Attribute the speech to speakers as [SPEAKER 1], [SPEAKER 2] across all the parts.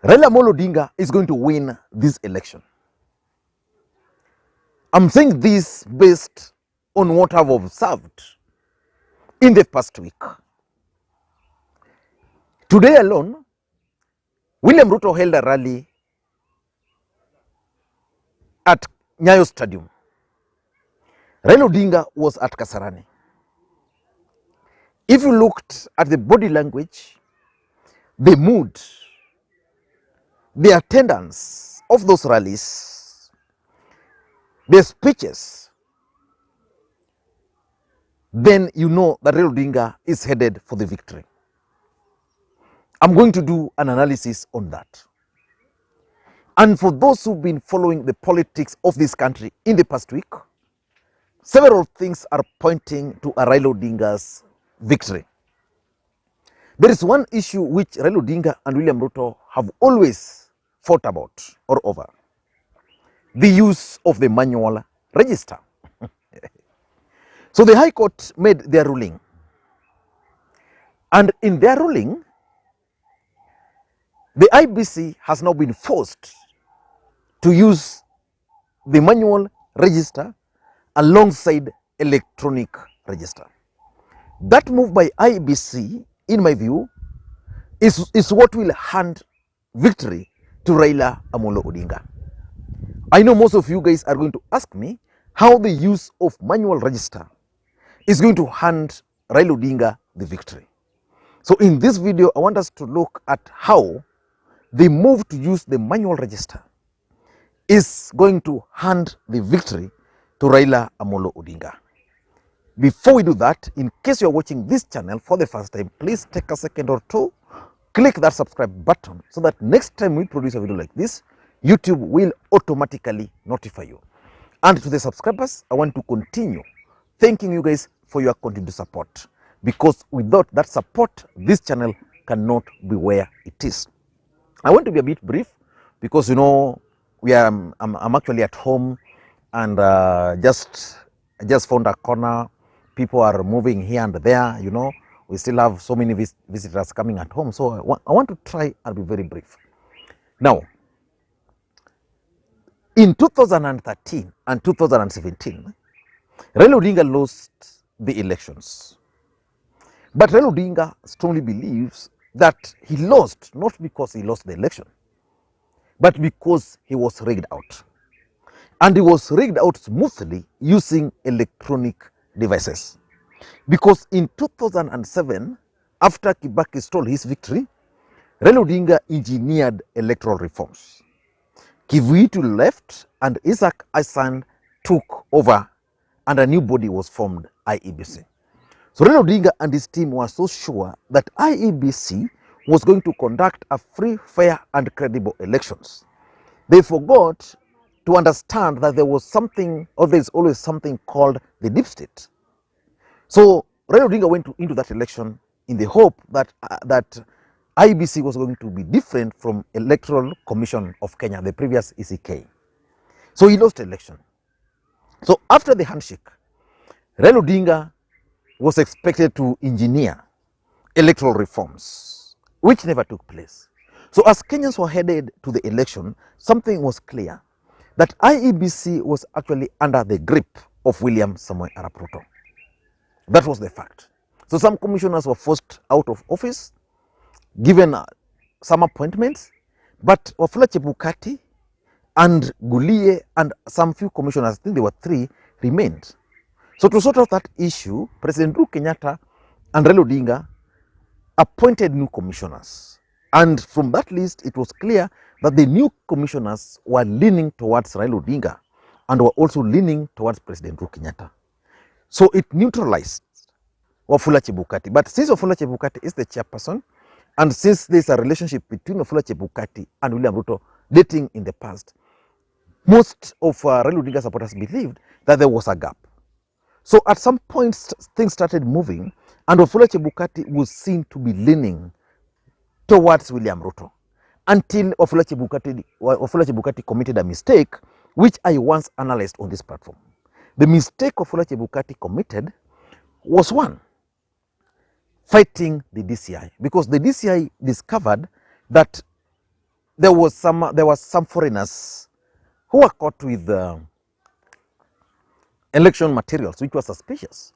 [SPEAKER 1] Raila Odinga is going to win this election. I'm saying this based on what I've observed in the past week. Today alone, William Ruto held a rally at Nyayo Stadium. Raila Odinga was at Kasarani. If you looked at the body language, the mood, the attendance of those rallies, the speeches, then you know that Raila Odinga is headed for the victory. I'm going to do an analysis on that. And for those who've been following the politics of this country in the past week, several things are pointing to a Raila Odinga's victory. There is one issue which Raila Odinga and William Ruto have always fought about or over: the use of the manual register. So the High Court made their ruling. And in their ruling, the IEBC has now been forced to use the manual register alongside electronic register. That move by IEBC, in my view, is what will hand victory to Raila Amolo Odinga. I know most of you guys are going to ask me how the use of manual register is going to hand Raila Odinga the victory. So in this video, I want us to look at how the move to use the manual register is going to hand the victory to Raila Amolo Odinga. Before we do that, in case you are watching this channel for the first time, please take a second or two, click that subscribe button so that next time we produce a video like this, YouTube will automatically notify you. And to the subscribers, I want to continue thanking you guys for your continued support, because without that support, this channel cannot be where it is. I want to be a bit brief because, you know, I'm actually at home, and just found a corner. People are moving here and there, you know. We still have so many visitors coming at home. So I want to try and be very brief. Now, in 2013 and 2017, Raila Odinga lost the elections. But Raila Odinga strongly believes that he lost not because he lost the election, but because he was rigged out. And he was rigged out smoothly using electronic devices. Because in 2007, after Kibaki stole his victory, Raila Odinga engineered electoral reforms. Kivuitu left and Isaac Asan took over, and a new body was formed, IEBC. So Raila Odinga and his team were so sure that IEBC was going to conduct a free, fair and credible elections. They forgot to understand that there was something, or there is always something called the deep state. So Raila Odinga went into that election in the hope that IEBC was going to be different from Electoral Commission of Kenya, the previous ECK. So he lost the election. So after the handshake, Raila Odinga was expected to engineer electoral reforms, which never took place. So as Kenyans were headed to the election, something was clear, that IEBC was actually under the grip of William Samoei Arap Ruto. That was the fact. So some commissioners were forced out of office, given some appointments, but Wafula Chebukati and Gulie and some few commissioners, I think there were 3, remained. So to sort out that issue, President Uhuru Kenyatta and Raila Odinga appointed new commissioners. And from that list, it was clear that the new commissioners were leaning towards Raila Odinga and were also leaning towards President Uhuru Kenyatta. So it neutralized Wafula Chebukati. But since Wafula Chebukati is the chairperson, and since there's a relationship between Wafula Chebukati and William Ruto dating in the past, most of Raila Odinga supporters believed that there was a gap. So at some point, things started moving, and Wafula Chebukati was seen to be leaning towards William Ruto, until Wafula Chebukati committed a mistake, which I once analyzed on this platform. The mistake Wafula Chebukati committed was one: fighting the DCI, because the DCI discovered that there was some foreigners who were caught with election materials which were suspicious.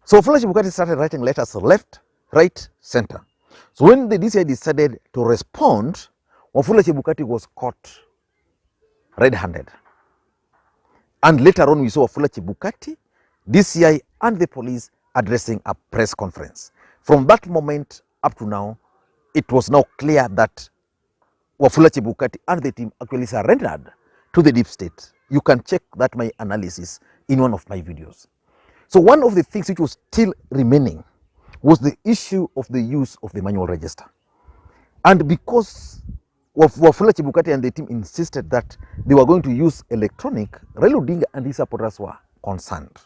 [SPEAKER 1] So Wafula Chebukati started writing letters left, right, center. So when the DCI decided to respond, Wafula Chebukati was caught red-handed. And later on, we saw Wafula Chebukati, DCI, and the police addressing a press conference. From that moment up to now, it was now clear that Wafula Chebukati and the team actually surrendered to the deep state. You can check that my analysis in one of my videos. So one of the things which was still remaining was the issue of the use of the manual register. And because Wafula Chebukati and the team insisted that they were going to use electronic, Raila Odinga and his supporters were concerned.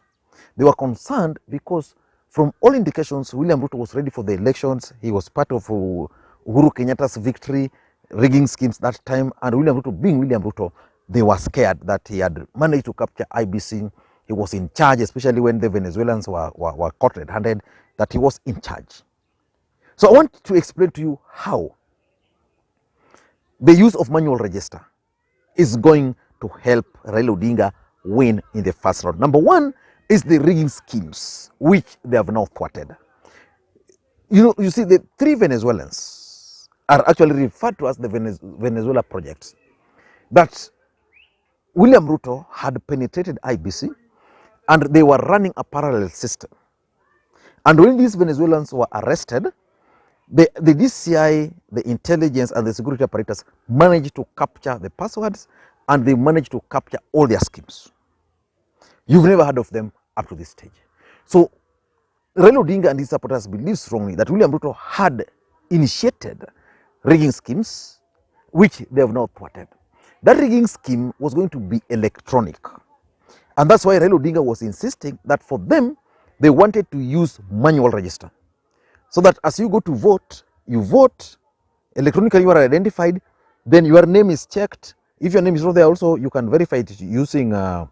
[SPEAKER 1] They were concerned because from all indications, William Ruto was ready for the elections. He was part of Uhuru Kenyatta's victory, rigging schemes that time, and William Ruto, being William Ruto, they were scared that he had managed to capture IEBC. He was in charge, especially when the Venezuelans were caught red-handed, that he was in charge. So I want to explain to you how the use of manual register is going to help Raila Odinga win in the first round. Number one is the rigging schemes, which they have now thwarted. You see, the three Venezuelans are actually referred to as the Venezuela projects. That William Ruto had penetrated IEBC and they were running a parallel system. And when these Venezuelans were arrested, the DCI, the intelligence, and the security apparatus managed to capture the passwords and they managed to capture all their schemes. You've never heard of them up to this stage. So Raila Odinga and his supporters believe strongly that William Ruto had initiated rigging schemes, which they have now thwarted. That rigging scheme was going to be electronic. And that's why Raila Odinga was insisting that for them, they wanted to use manual register. So that as you go to vote, you vote, electronically you are identified, then your name is checked. If your name is not there also, you can verify it using the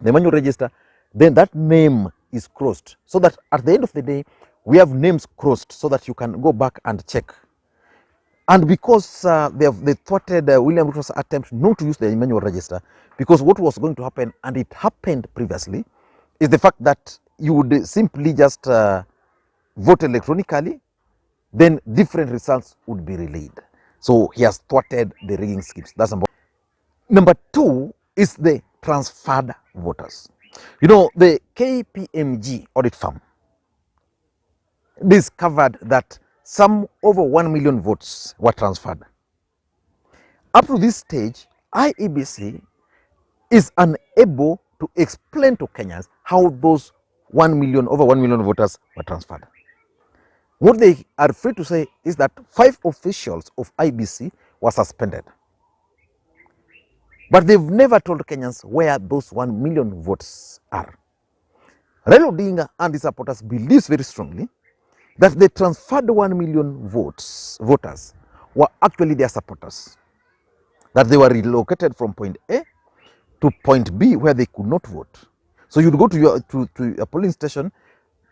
[SPEAKER 1] manual register. Then that name is crossed. So that at the end of the day, we have names crossed so that you can go back and check. And because they thwarted William Ruto's attempt not to use the manual register, because what was going to happen, and it happened previously, is the fact that you would simply just vote electronically, then different results would be relayed. So he has thwarted the rigging schemes. That's number one. Number two is the transferred voters. You know, the KPMG audit firm discovered that some over 1 million votes were transferred. Up to this stage, IEBC is unable to explain to Kenyans how those over 1 million voters were transferred. What they are free to say is that 5 officials of IEBC were suspended. But they've never told Kenyans where those 1 million votes are. Raila Odinga and his supporters believes very strongly that the transferred 1 million voters were actually their supporters. That they were relocated from point A to point B where they could not vote. So you'd go to a polling station,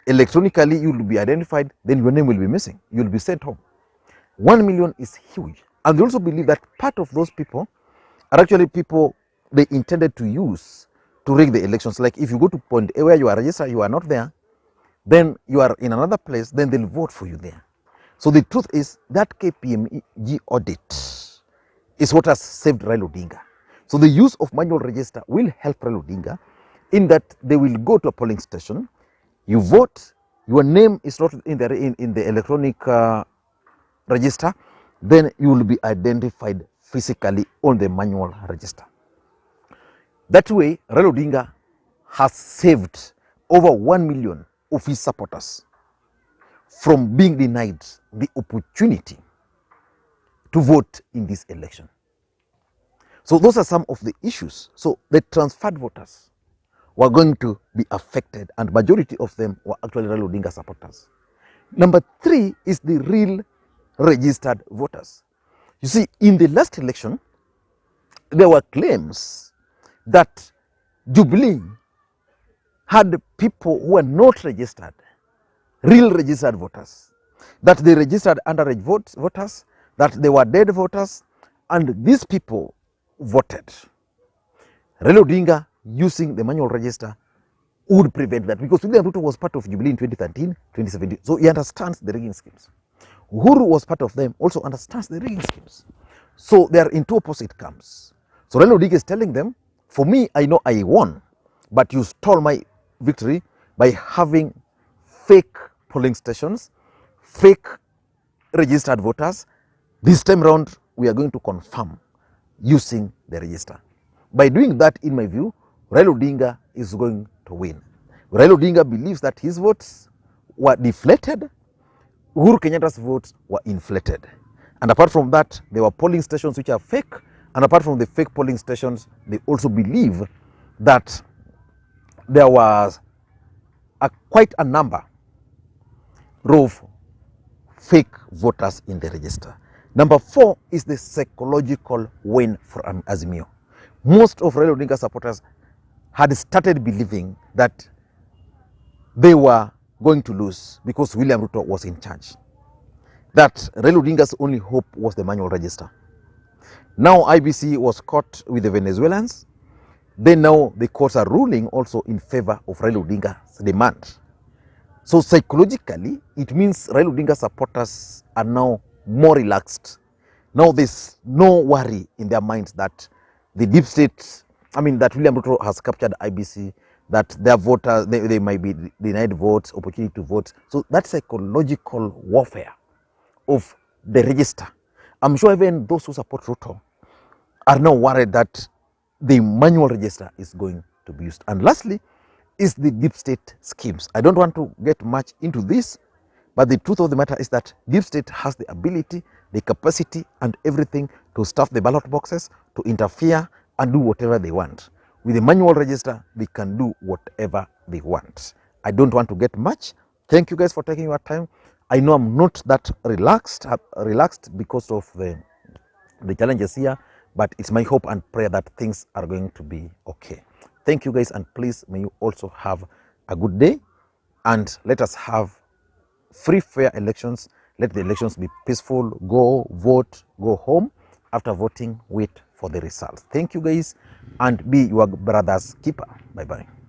[SPEAKER 1] electronically you will be identified, then your name will be missing. You'll be sent home. 1 million is huge. And they also believe that part of those people are actually people they intended to use to rig the elections. Like if you go to point A where you are registered, you are not there, then you are in another place, then they'll vote for you there. So the truth is that KPMG audit is what has saved Raila Odinga. So the use of manual register will help Raila Odinga in that they will go to a polling station, you vote, your name is not in the electronic register, then you will be identified physically on the manual register. That way, Raila Odinga has saved over 1 million of his supporters from being denied the opportunity to vote in this election. So those are some of the issues. So the transferred voters were going to be affected, and majority of them were actually Raila Odinga supporters. Number 3 is the real registered voters. You see, in the last election, there were claims that Jubilee had people who were not registered, real registered voters, that they registered underage voters, that they were dead voters and these people voted. Raila Odinga using the manual register would prevent that because William Ruto was part of Jubilee in 2013, 2017. So he understands the rigging schemes. Uhuru was part of them, also understands the rigging schemes. So they are in two opposite camps. So Raila Odinga is telling them, for me, I know I won, but you stole my victory by having fake polling stations, fake registered voters. This time around, we are going to confirm using the register. By doing that, in my view, Raila Odinga is going to win. Raila Odinga believes that his votes were deflated, Uhuru Kenyatta's votes were inflated. And apart from that, there were polling stations which are fake. And apart from the fake polling stations, they also believe that there was quite a number of fake voters in the register. Number 4 is the psychological win for Azimio. Most of Raila Odinga supporters had started believing that they were going to lose because William Ruto was in charge. That Raila Odinga's only hope was the manual register. Now IEBC was caught with the Venezuelans. Then now the courts are ruling also in favor of Raila Odinga's demand. So psychologically, it means Raila Odinga supporters are now more relaxed. Now there's no worry in their minds that the deep state, that William Ruto has captured IEBC, that their voters, they might be denied votes, opportunity to vote. So that psychological warfare of the register, I'm sure even those who support Ruto are now worried that the manual register is going to be used. And lastly, is the deep state schemes. I don't want to get much into this, but the truth of the matter is that deep state has the ability, the capacity, and everything to stuff the ballot boxes, to interfere and do whatever they want. With the manual register, they can do whatever they want. I don't want to get much. Thank you guys for taking your time. I know I'm not that relaxed because of the challenges here, but it's my hope and prayer that things are going to be okay. Thank you guys, and please may you also have a good day, and let us have free, fair elections. Let the elections be peaceful. Go vote, go home. After voting, wait for the results. Thank you guys, and be your brother's keeper. Bye-bye.